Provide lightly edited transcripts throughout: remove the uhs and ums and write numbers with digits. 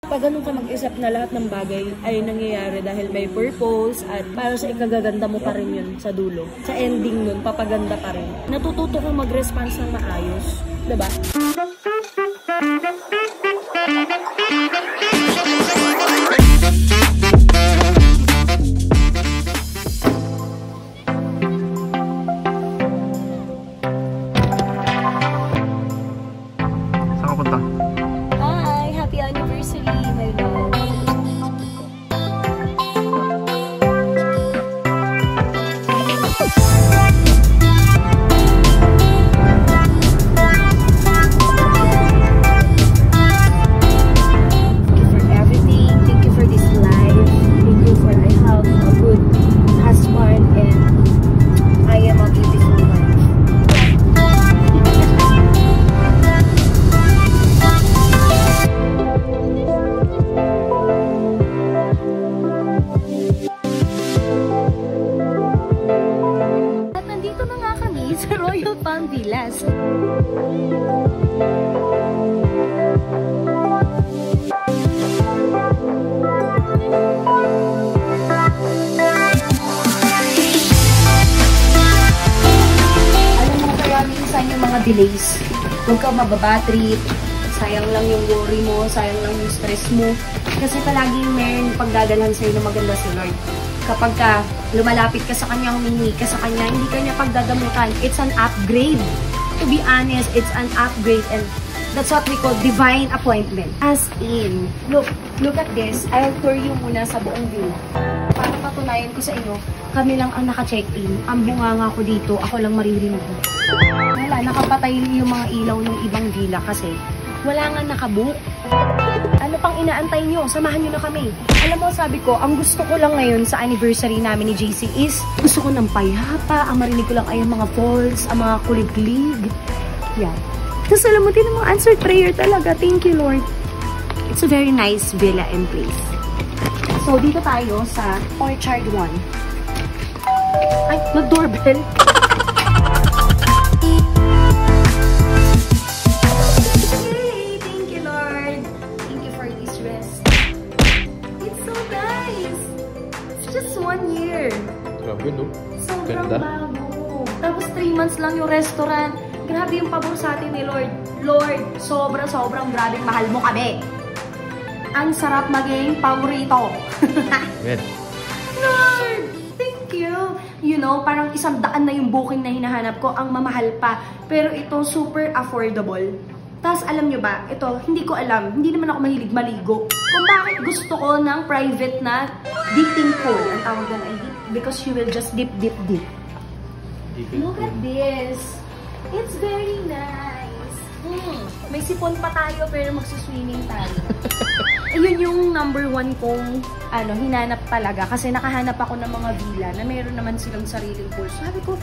Pag ganun ka mag-isip na lahat ng bagay ay nangyayari dahil may purpose at para sa ikagaganda mo pa rin yun sa dulo. Sa ending nun, papaganda pa rin. Natututo kong mag-response ng maayos. Diba? Saan ka punta? Hi! Happy anniversary, my love! Sa Royal Palm Villas. Minsan yung mga delays, huwag ka mababatrip, sayang lang yung worry mo, sayang lang yung stress mo. Kasi palaging may pagdadalhan sa'yo na maganda si Lord. Kapag ka lumalapit ka sa kanya, humingi ka sa kanya, hindi ka niya pagdadamutan. It's an upgrade. To be honest, it's an upgrade and that's what we call divine appointment. As in, look at this. I'll tour you muna sa buong villa. Para patunayan ko sa inyo, kami lang ang naka-check-in. Ang bunganga ko dito, ako lang maririnig. Wala, nakapatay yung mga ilaw ng ibang villa kasi wala nga nakabook. Ano pang inaantay nyo? Samahan nyo na kami. Alam mo, sabi ko, ang gusto ko lang ngayon sa anniversary namin ni JC is gusto ko ng payapa, ang marinig ko lang ay ang mga falls, ang mga kulig-lig. Yan. Tapos alam mo, din mga answered prayer talaga. Thank you, Lord. It's a very nice villa and place. So, dito tayo sa Orchard 1. Ay, nag-doorbell. Grabe, no? Sobrang bago. Tapos 3 months lang yung restaurant. Grabe yung pabor sa atin ni Lord. Lord, sobrang grabing mahal mo kami. Ang sarap maging paborito. Lord, thank you. You know, parang 100 na yung booking na hinahanap ko. Ang mamahal pa. Pero ito, super affordable. Tapos alam nyo ba, ito, hindi ko alam. Hindi naman ako mahilig maligo. Kung bakit gusto ko ng private na dipping pool. Ang tawag doon ay dip. Because you will just dip. Look at this. It's very nice. May sipon pa tayo pero magsuswimming tayo. Ayun yung number 1 kong hinanap talaga. Kasi nakahanap ako ng mga villa na meron naman silang sariling pool. Sabi ko,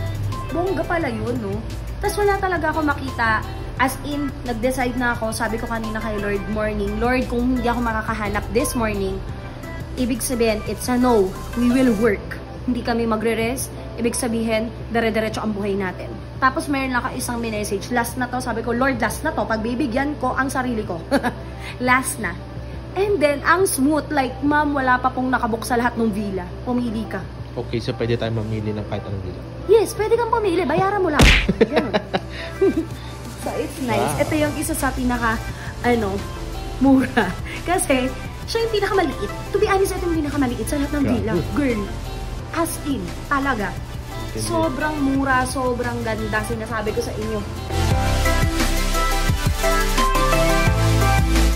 bongga pala yun, no? Tapos wala talaga ako makita. As in, nag-decide na ako. Sabi ko kanina kay Lord morning, Lord, kung hindi ako makakahanap this morning, ibig sabihin, it's a no. We will work. Hindi kami magre-rest. Ibig sabihin, dire-diretso ang buhay natin. Tapos mayroon lang ako isang message. Last na to. Sabi ko, Lord, last na to. Pagbibigyan ko ang sarili ko. Last na. And then, ang smooth. Like, ma'am, wala pa pong nakabook sa lahat ng villa. Pumili ka. Okay, so pwede tayo mamili ng kahit anong villa? Yes, pwede kang pumili. Bayaran mo lang. So, it's nice. Wow. Ito yung isa sa pinaka, mura. Kasi, siya yung pinakamaliit. To be honest, ito yung pinakamaliit sa lahat ng villa. Girl. As in, talaga. Sobrang mura, sobrang ganda. Sinasabi ko sa inyo.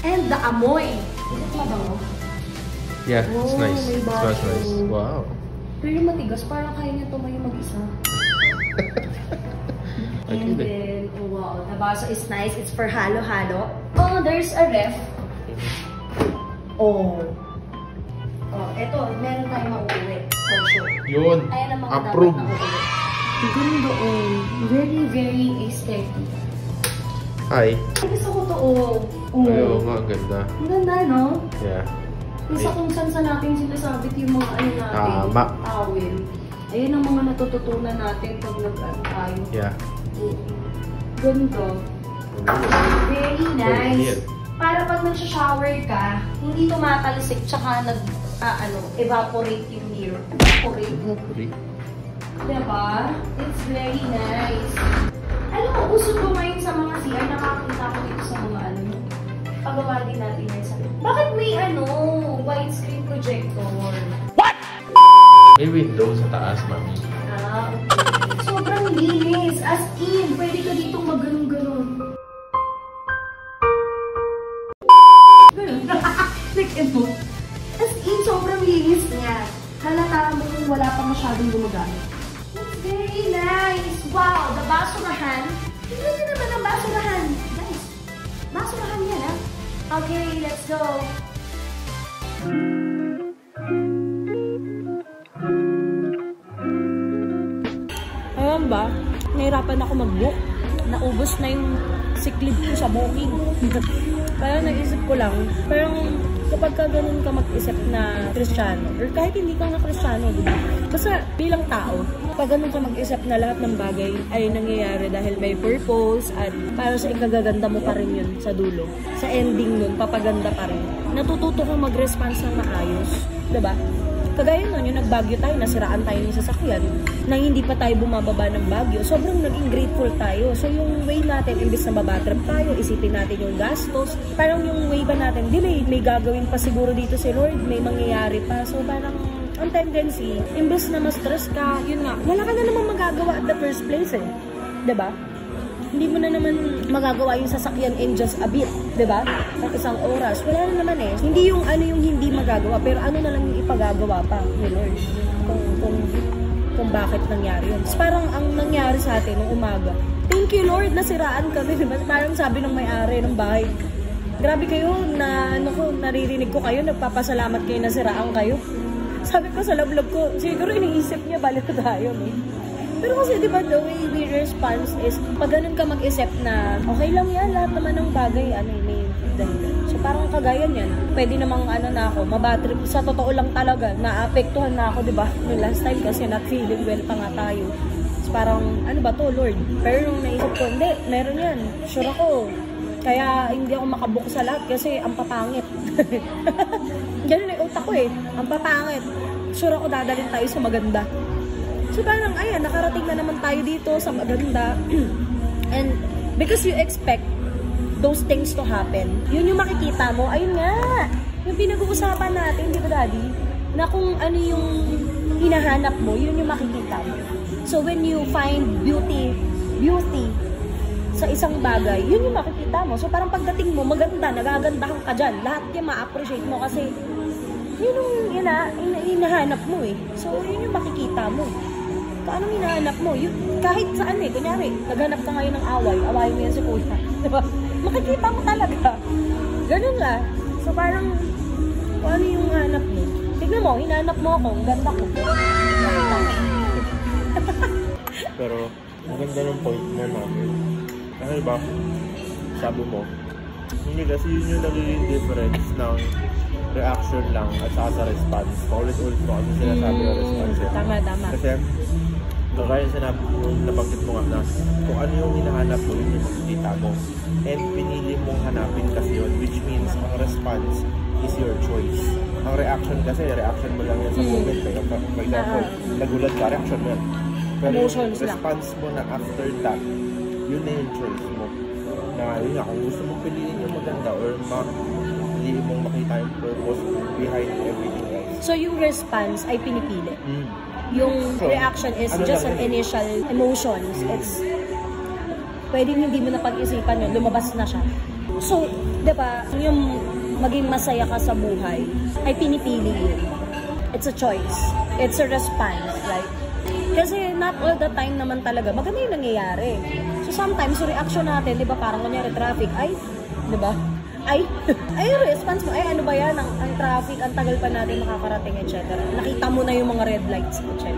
And the amoy. Is it mabango? Yeah, it's nice. It smells nice. Wow. Pero yung matigas, parang kaya niya tumayo mag-isa. And then, wow, the baso is nice. It's for halo-halo. Oh, there's a ref. Oh, eto, meron tayong mauuwi. For sure. Yun. Ayan ang mga approve. dapat na uwi. Ang ganda, very, very aesthetic. Hi. Gusto ko to, Ayaw nga, ang ganda. Ang ganda, no? Yeah. Isa kung saan sa natin sinasabit yung mga natin. Awil. Ayun ang mga natututunan natin pag tayo. Yeah. Ganda. Very nice. para pag nag-shower ka, hindi tumatalsik tsaka evaporate yung mirror. Evaporate. Diba? It's very nice. Alam mo, uso ko ngayon sa mga CR, nakakita ko dito sa mga pagawa din natin yan sa... Bakit may widescreen projector? What? May window sa taas, mami. Okay. Sobrang linis. As in, pwede ka dito mag-ganun-ganun. Like, ito. As in, sobrang linis niya. Halata mo kung wala pa masyadong gumagamit. It's very nice. Wow, the basurahan. Tignan niyo naman ang basurahan. Guys, basurahan yan, ha? Okay, let's go. Alam ba, nahirapan ako mag-book. Naubos na yung sick leave ko sa booking. Kaya naisip ko lang, parang kapag ka ganun ka mag-isip na Kristiyano, or kahit hindi ka na Kristiyano, diba? Basta bilang tao, kapag ganun ka mag-isip na lahat ng bagay ay nangyayari dahil may purpose at para sa ikagaganda mo pa rin yun sa dulo. Sa ending nun, papaganda pa rin. Natututo kong mag-response ng maayos, diba? Kagaya nun, yung nagbagyo tayo, nasiraan tayo ng sasakyan, nang hindi pa tayo bumababa ng bagyo, sobrang naging grateful tayo. So yung way natin, imbis na mabatrip tayo, isipin natin yung gastos, parang yung way ba natin, di may gagawin pa siguro dito si Lord, may mangyayari pa. So parang, ang tendency, imbis na ma-stress ka, yun nga, wala ka na naman magagawa at the first place eh. Diba? Hindi mo na naman magagawa yung sasakyan in just a bit, diba? Ng isang oras. Wala na naman eh. Hindi yung yung hindi magagawa, pero ano na lang yung ipagagawa pa ni Lord. Kung bakit nangyari yun. So, parang ang nangyari sa atin nung umaga, thank you Lord, nasiraan kami. Diba? Parang sabi ng may-ari ng bahay, grabe kayo, naririnig ko kayo, nagpapasalamat kayo, nasiraan kayo. Sabi ko sa love ko, siguro iniisip niya, balik tayo, no? Pero kasi diba, the way we respond is, pag ganun ka mag-isip na, okay lang yan, lahat naman ng bagay, may dahilan. So parang kagaya yan, pwede namang na ako, mabatrip, sa totoo lang talaga, naapektuhan na ako, diba? Yung last time kasi not feeling well pa nga tayo. So parang, ano ba to, Lord? Pero nung naisip ko, hindi, meron yan, sure ako. Kaya hindi ako makabook sa lahat kasi ang papangit. Ganun yung utak ko eh, ang papangit. Sure ako dadalhin tayo sa maganda. So parang, ayan, nakarating na naman tayo dito sa maganda. And because you expect those things to happen, yun yung makikita mo. Ayun nga, yung pinag-uusapan natin, di ba daddy? Na kung ano yung hinahanap mo, yun yung makikita mo. So when you find beauty sa isang bagay, yun yung makikita mo. So parang pagdating mo, maganda, nagagandahan ka dyan. Lahat yung ma-appreciate mo kasi yun yung hinahanap mo eh. So yun yung makikita mo. Anong hinahanap mo? Kahit saan eh, kunyari, naghanap ka ngayon ng awayin mo yan si kuya. Diba? Makikita mo talaga. Ganun lang. So parang, kung ano yung hanap mo? Tignan mo, hinahanap mo ako, ang ganda ko. Pero, ang ganda ng point mo, mami. Ano ba? Sabi mo, hindi kasi yun yung nagiging difference ng reaction lang at saka sa response. Paulit-ulit mo kasi sinasabi ng response. Tama. Kasi, kaya sinabi mo, nabanggit mo nga na kung ano yung hinahanap mo, yun yung makikita mo. And pinili mong hanapin kasi yun, which means ang response is your choice. Ang reaction kasi, reaction mo lang yan sa moment. Kaya, for example, nagulat ka, reaction mo yan. Pero yung response mo na after that, yun na yung choice mo. Na yun nga, kung gusto mong piliin yung maganda or piliin mong makita yung purpose behind everything else. So yung response ay pinipili. Yung reaction is just an initial emotions. It's pwedeng hindi mo na pag-isipan yun, lumabas na siya. So, diba, yung maging masaya ka sa buhay, ay pinipili yun. It's a choice. It's a response, right? Kasi not all the time naman talaga, maganda yung nangyayari. So sometimes, yung reaction natin, diba, parang kunyari traffic, ay, diba? Ay, response mo, ay ano ba yan, ang traffic, ang tagal pa natin makakarating, etc. Nakita mo na yung mga red lights, etc.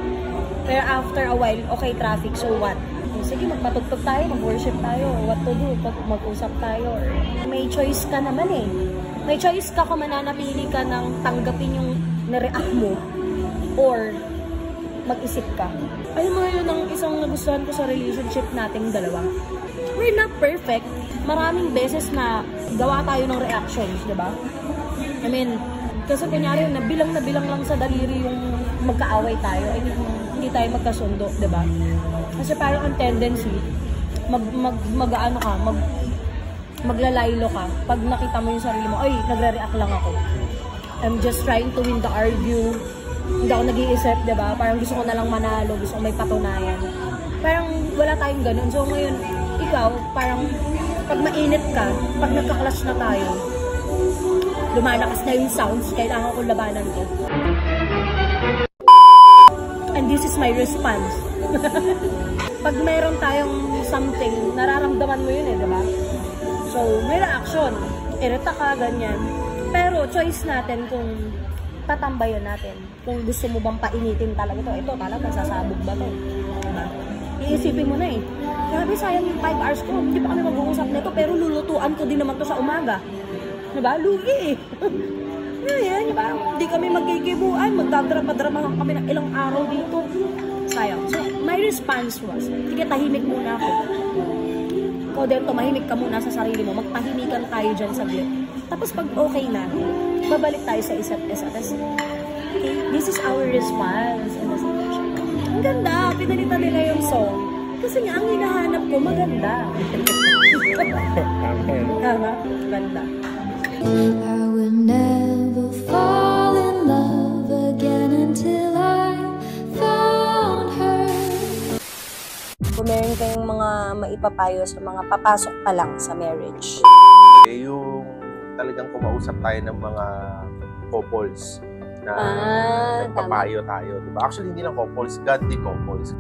Pero after a while, okay, traffic, so what? Sige, magpatugtog tayo, mag-worship tayo, what to do, mag-usap tayo. May choice ka naman eh. May choice ka kung mananapili ka ng tanggapin yung na-react mo, or mag-isip ka. Alam mo yun, ang isang nagustuhan ko sa relationship nating dalawa. we're not perfect. Maraming beses na gawa tayo ng reactions, di ba? I mean, kasi kunyari, nabilang lang sa daliri yung magkaaway tayo. I mean, hindi tayo magkasundo, di ba? Kasi parang ang tendency, maglalaylo ka. Pag nakita mo yung sarili mo, ay, nagre-react lang ako. I'm just trying to win the argue. Hindi ako nag-iisip, diba? Parang gusto ko na lang manalo, gusto ko may patunayan. Parang wala tayong ganun. So ngayon, ikaw, parang pag mainit ka, pag nagka-clash na tayo, lumalakas na yung sounds, kailangan ko labanan ko. And this is my response. Pag mayroon tayong something, nararamdaman mo yun diba? So, may reaction. Irita ka, ganyan. Pero, choice natin kung tatambayan natin. Kung gusto mo bang painitin talaga ito. Ito, talaga, sasabog ba ito? Diba? Iisipin mo na Grabe, sayang yung 5 hours ko. Hindi pa kami mag-uusap nito, pero lulutuan ko din naman to sa umaga. Diba? Lugi Yan, diba? Hindi kami magkikibuan. Magdadrama-dramahan kami ng ilang araw dito. Sayang. So, my response was, sige, tahimik muna ako. Ikaw din, tumahimik ka muna sa sarili mo. Magtahimikan tayo dyan saglit. Tapos pag okay na, babalik tayo sa isa't isa. Okay, this is our response in the situation. Ang ganda, pinalitan nila yung song. Kasi nga, ang hinahanap ko, maganda. Tama? Ganda. I will never fall in love again until I found her. Kung meron kayong mga maipapayo sa mga papasok pa lang sa marriage. Yung talagang kumausap tayo ng mga couples na nagpapayo tayo. Diba? Actually, hindi lang couples, godly couples.